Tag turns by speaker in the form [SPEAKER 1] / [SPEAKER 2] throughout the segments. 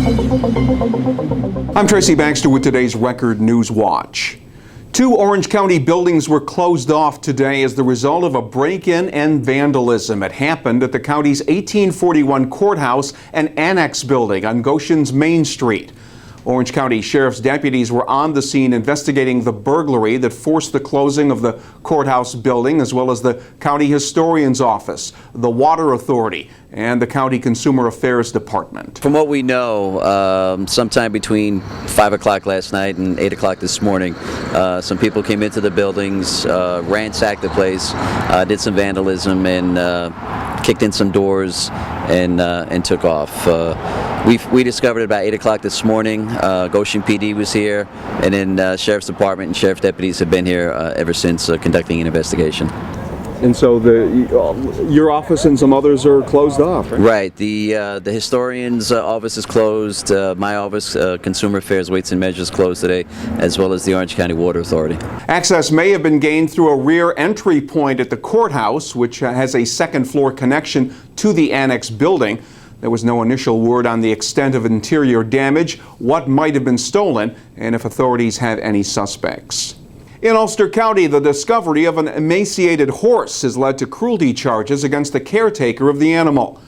[SPEAKER 1] I'm Tracy Baxter with today's Record Newswatch. 2 Orange County buildings were closed off today as the result of a break-in and vandalism. It happened at the county's 1841 courthouse and annex building on Goshen's Main Street. Orange County Sheriff's deputies were on the scene investigating the burglary that forced the closing of the courthouse building, as well as the county historian's office, the water authority, and the county consumer affairs department.
[SPEAKER 2] From what we know, sometime between 5 o'clock last night and 8 o'clock this morning, some people came into the buildings, ransacked the place, did some vandalism, and kicked in some doors and took off. We discovered it about 8 o'clock this morning. Goshen PD was here, and then Sheriff's Department and Sheriff's deputies have been here ever since conducting an investigation.
[SPEAKER 1] And so your office and some others are closed off, right?
[SPEAKER 2] Right. The historian's office is closed. My office, Consumer Affairs, Weights and Measures, closed today, as well as the Orange County Water Authority. Access
[SPEAKER 1] may have been gained through a rear entry point at the courthouse, which has a second-floor connection to the annex building. There was no initial word on the extent of interior damage, what might have been stolen, and if authorities have any suspects. In Ulster County, the discovery of an emaciated horse has led to cruelty charges against the caretaker of the animal.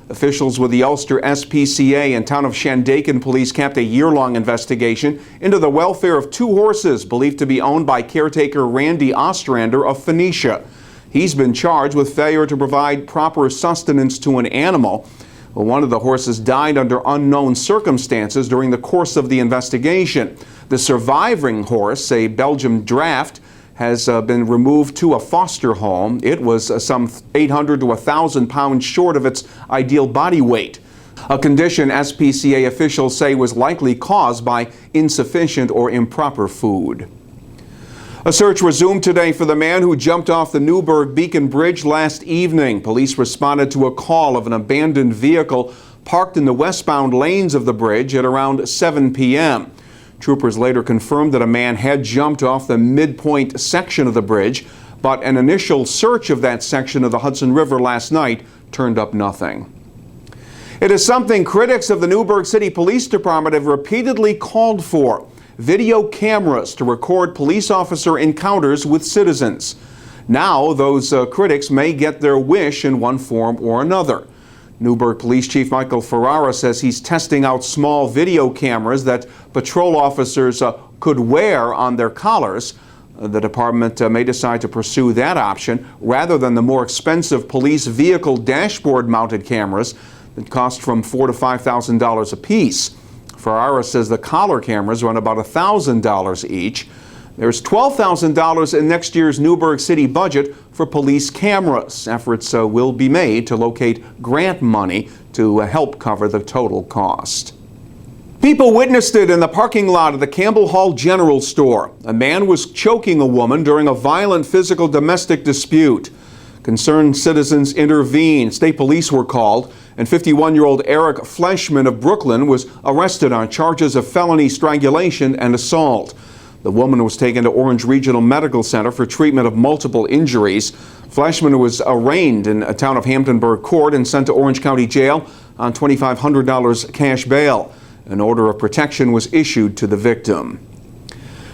[SPEAKER 1] Officials with the Ulster SPCA and Town of Shandaken Police capped a year-long investigation into the welfare of 2 horses believed to be owned by caretaker Randy Ostrander of Phoenicia. He's been charged with failure to provide proper sustenance to an animal. Well, one of the horses died under unknown circumstances during the course of the investigation. The surviving horse, a Belgian draft, has been removed to a foster home. It was some 800 to 1,000 pounds short of its ideal body weight, a condition SPCA officials say was likely caused by insufficient or improper food. A search resumed today for the man who jumped off the Newburgh Beacon Bridge last evening. Police responded to a call of an abandoned vehicle parked in the westbound lanes of the bridge at around 7 p.m. Troopers later confirmed that a man had jumped off the midpoint section of the bridge, but an initial search of that section of the Hudson River last night turned up nothing. It is something critics of the Newburgh City Police Department have repeatedly called for: video cameras to record police officer encounters with citizens. Now those critics may get their wish in one form or another. Newburgh Police Chief Michael Ferrara says he's testing out small video cameras that patrol officers could wear on their collars. The department may decide to pursue that option rather than the more expensive police vehicle dashboard mounted cameras that cost from $4,000 to $5,000 apiece. Ferrara says the collar cameras run about $1,000 each. There's $12,000 in next year's Newburgh City budget for police cameras. Efforts will be made to locate grant money to help cover the total cost. People witnessed it in the parking lot of the Campbell Hall General Store. A man was choking a woman during a violent physical domestic dispute. Concerned citizens intervened. State police were called, and 51-year-old Eric Fleshman of Brooklyn was arrested on charges of felony strangulation and assault. The woman was taken to Orange Regional Medical Center for treatment of multiple injuries. Fleshman was arraigned in a Town of Hamptonburg court and sent to Orange County Jail on $2,500 cash bail. An order of protection was issued to the victim.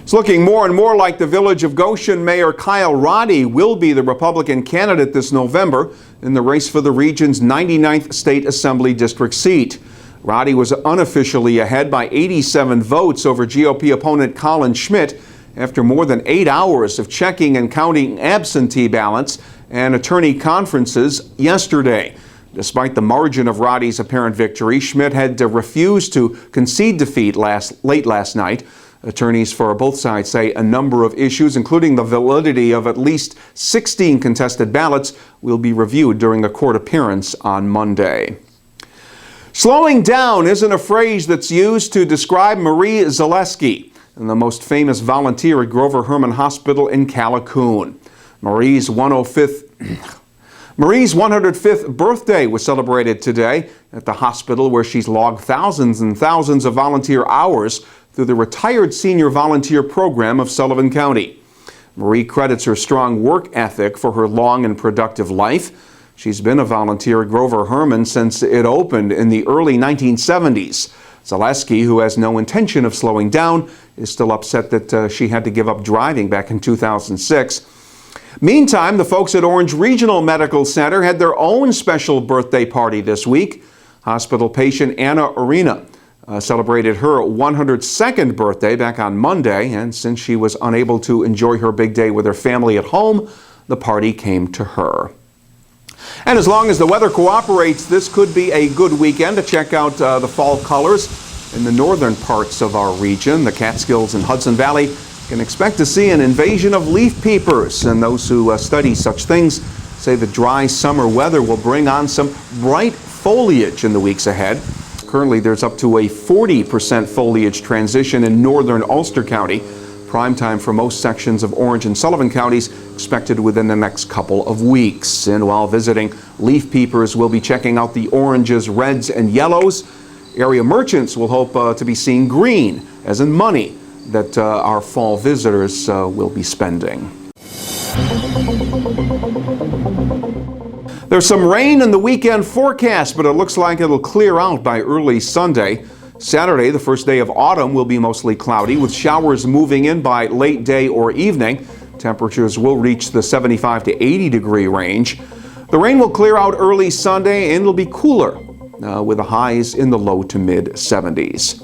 [SPEAKER 1] It's looking more and more like the village of Goshen Mayor Kyle Roddy will be the Republican candidate this November in the race for the region's 99th State Assembly District seat. Roddy was unofficially ahead by 87 votes over GOP opponent Colin Schmidt after more than 8 hours of checking and counting absentee ballots and attorney conferences yesterday. Despite the margin of Roddy's apparent victory, Schmidt had to refuse to concede defeat late last night. Attorneys for both sides say a number of issues, including the validity of at least 16 contested ballots, will be reviewed during a court appearance on Monday. Slowing down isn't a phrase that's used to describe Marie Zaleski, the most famous volunteer at Grover Hermann Hospital in Callicoon. Marie's 105th birthday was celebrated today at the hospital, where she's logged thousands and thousands of volunteer hours through the Retired Senior Volunteer Program of Sullivan County. Marie credits her strong work ethic for her long and productive life. She's been a volunteer at Grover Hermann since it opened in the early 1970s. Zaleski, who has no intention of slowing down, is still upset that she had to give up driving back in 2006. Meantime, the folks at Orange Regional Medical Center had their own special birthday party this week. Hospital patient Anna Arena celebrated her 102nd birthday back on Monday, and since she was unable to enjoy her big day with her family at home, the party came to her. And as long as the weather cooperates, this could be a good weekend to check out the fall colors in the northern parts of our region. The Catskills and Hudson Valley can expect to see an invasion of leaf peepers, and those who study such things say the dry summer weather will bring on some bright foliage in the weeks ahead. Currently, there's up to a 40% foliage transition in northern Ulster County. Prime time for most sections of Orange and Sullivan counties expected within the next couple of weeks. And while visiting, leaf peepers will be checking out the oranges, reds, and yellows. Area merchants will hope to be seeing green, as in money, that our fall visitors will be spending. There's some rain in the weekend forecast, but it looks like it'll clear out by early Sunday. Saturday, the first day of autumn, will be mostly cloudy, with showers moving in by late day or evening. Temperatures will reach the 75 to 80 degree range. The rain will clear out early Sunday and it'll be cooler, with the highs in the low to mid 70s.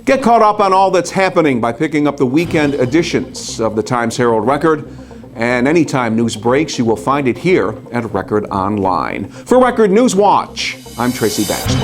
[SPEAKER 1] Get caught up on all that's happening by picking up the weekend editions of the Times-Herald Record. And anytime news breaks, you will find it here at Record Online. For Record Newswatch, I'm Tracy Baxter.